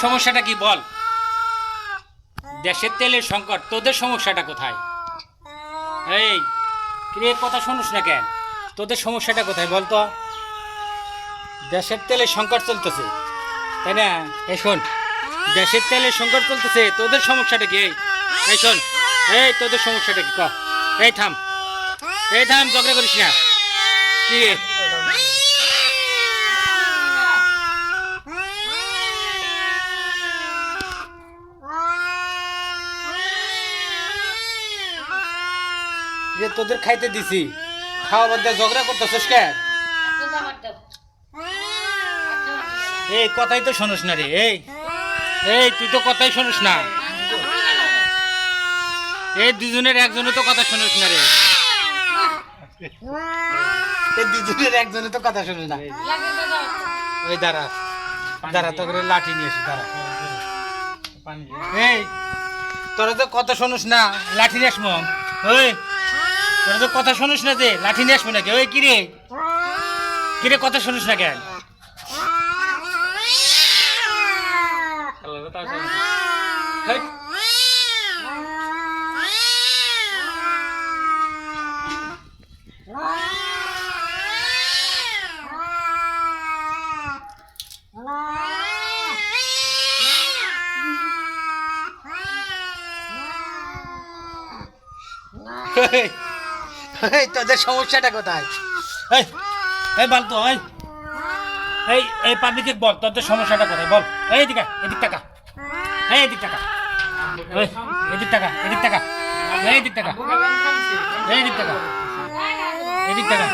সমস্যাটা কি বল? দেশের তেলের সংকট, তোদের সমস্যাটা কোথায়? এই কিরে, কথা শুনিস না কেন? তোদের সমস্যাটা কোথায় বল তো? দেশের তেলের সংকট চলতেছে, তাই না? এই শোন, দেশের তেলের সংকট চলতেছে, তোদের সমস্যাটা কি? এই শোন, এই তোদের সমস্যাটা কি ক? এই থাম, এই থাম, ঝগড়া করিস না। কি রে, তোদের খাইতে দিছি, খাওয়া বাদ দিয়ে ঝগড়া করতেছিস কেন? এই কথাই তো শোনিস না রে। এই এই তুই তো কথাই শোনিস না। এই দুজনের একজনে তো কথা শুনিস না রে। এই দুজনের একজনে তো কথা শুনিস না। ওই দাঁড়া দাঁড়া, তো করে লাঠি নিয়ে আসি, দাঁড়া। এই তোরা তো কথা শুনিস না, লাঠি নিয়ে আসবো। ওই তোরা তো কথা শুনিস না, যে লাঠি নিয়ে আসবো নাকি? ওই কিরে, কিরে কথা শুনিস না কেন? হেই, এই তোদের সমস্যাটা কোথায়? এই এই বল তো, এই এই এই পাবলিকে বল তোদের সমস্যাটা কোথায় বল। এই এদিকে, এদিক টাকা, এই এদিক টাকা, এদিক টাকা, এদিক টাকা, এই এদিক টাকা, এই এদিক টাকা, এদিক টাকা।